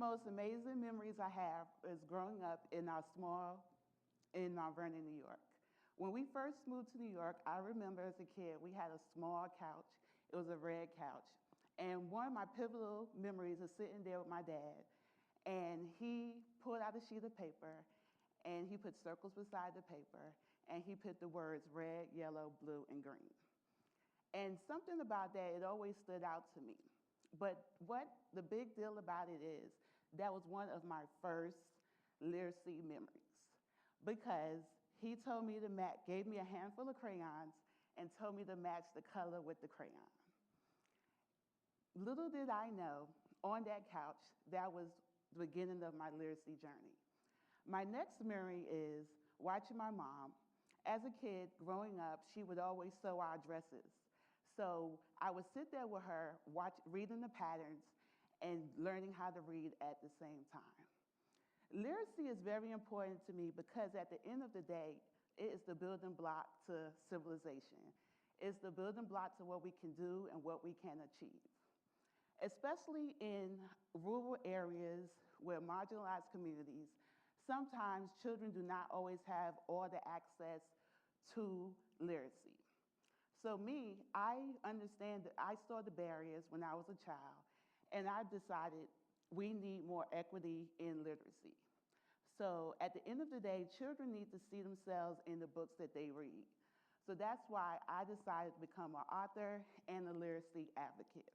most amazing memories I have is growing up in Mount Vernon, New York. When we first moved to New York, I remember as a kid, we had a small couch. It was a red couch. And one of my pivotal memories is sitting there with my dad, and he pulled out a sheet of paper, and he put circles beside the paper, and he put the words red, yellow, blue, and green. And something about that, it always stood out to me. But what the big deal about it is, that was one of my first literacy memories, because he told me to gave me a handful of crayons and told me to match the color with the crayon. Little did I know, on that couch, that was the beginning of my literacy journey. My next memory is watching my mom. As a kid, growing up, she would always sew our dresses. So I would sit there with her, reading the patterns and learning how to read at the same time. Literacy is very important to me because at the end of the day, it is the building block to civilization. It's the building block to what we can do and what we can achieve. Especially in rural areas where marginalized communities, sometimes children do not always have all the access to literacy. So me, I understand that I saw the barriers when I was a child, and I decided we need more equity in literacy. So at the end of the day, children need to see themselves in the books that they read. So that's why I decided to become an author and a literacy advocate.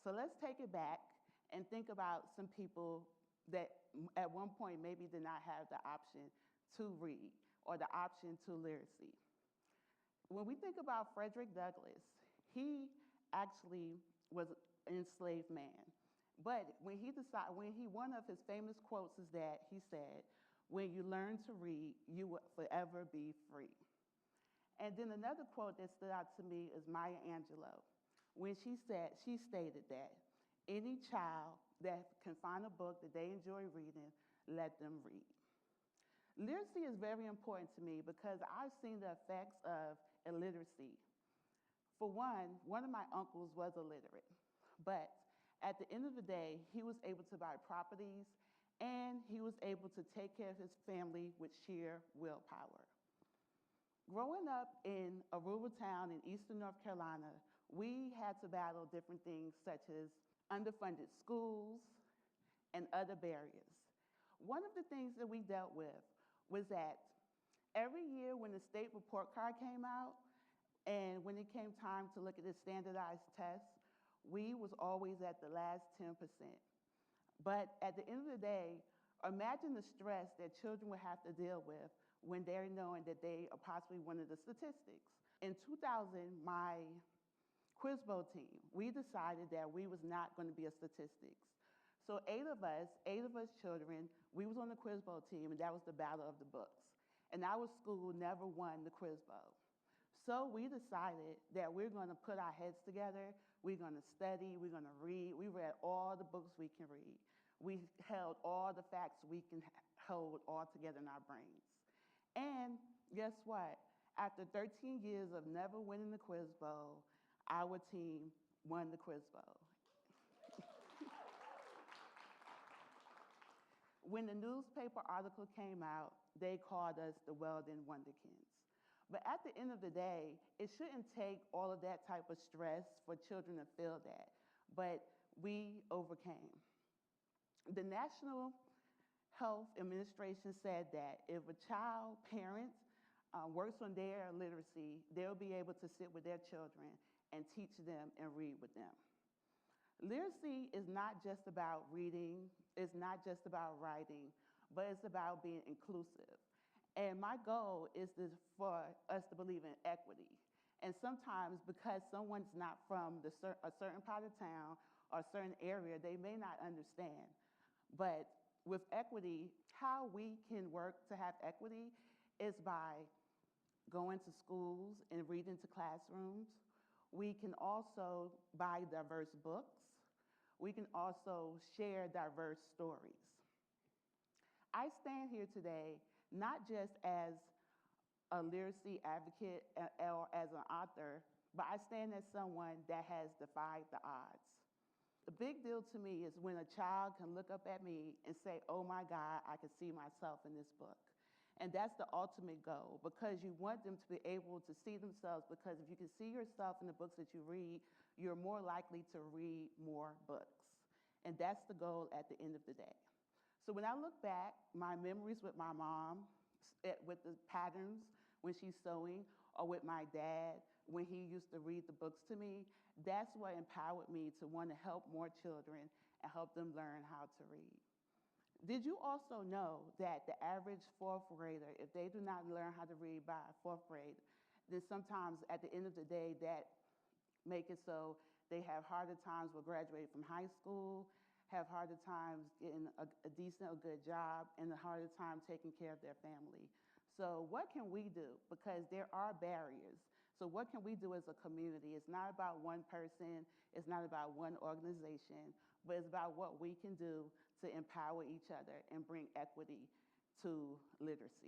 So let's take it back and think about some people that at one point maybe did not have the option to read or the option to literacy. When we think about Frederick Douglass, he actually was an enslaved man. But one of his famous quotes is that he said, "When you learn to read, you will forever be free." And then another quote that stood out to me is Maya Angelou, when she stated that any child that can find a book that they enjoy reading, let them read. Literacy is very important to me because I've seen the effects of illiteracy. For one of my uncles was illiterate, but at the end of the day, he was able to buy properties and he was able to take care of his family with sheer willpower. Growing up in a rural town in eastern North Carolina, we had to battle different things such as underfunded schools and other barriers. One of the things that we dealt with was that every year when the state report card came out and when it came time to look at the standardized tests, we was always at the last 10%. But at the end of the day, imagine the stress that children would have to deal with when they're knowing that they are possibly one of the statistics. In 2000, my Quiz Bowl team, we decided that we was not going to be a statistics. So eight of us children, we was on the Quiz Bowl team, and that was the battle of the books. And our school never won the Quiz Bowl. So we decided that we're going to put our heads together, we're going to study, we're going to read. We read all the books we can read. We held all the facts we can hold all together in our brains. And guess what? After 13 years of never winning the Quiz Bowl, our team won the Quiz Bowl. When the newspaper article came out, they called us the Weldon Wonderkins. But at the end of the day, it shouldn't take all of that type of stress for children to feel that. But we overcame. The National Health Administration said that if a child parent works on their literacy, they'll be able to sit with their children and teach them and read with them. Literacy is not just about reading, it's not just about writing, but it's about being inclusive. And my goal is for us to believe in equity. And sometimes because someone's not from a certain part of town or a certain area, they may not understand. But with equity, how we can work to have equity is by going to schools and reading to classrooms. We can also buy diverse books. We can also share diverse stories. I stand here today not just as a literacy advocate or as an author, but I stand as someone that has defied the odds. The big deal to me is when a child can look up at me and say, oh my God, I can see myself in this book. And that's the ultimate goal, because you want them to be able to see themselves, because if you can see yourself in the books that you read, you're more likely to read more books. And that's the goal at the end of the day. So when I look back, my memories with my mom, with the patterns when she's sewing, or with my dad when he used to read the books to me, that's what empowered me to want to help more children and help them learn how to read. Did you also know that the average fourth grader, if they do not learn how to read by fourth grade, then sometimes at the end of the day, that make it so they have harder times with graduating from high school, have harder times getting a decent or good job, and a harder time taking care of their family. So what can we do? Because there are barriers. So what can we do as a community? It's not about one person, it's not about one organization, but it's about what we can do to empower each other and bring equity to literacy.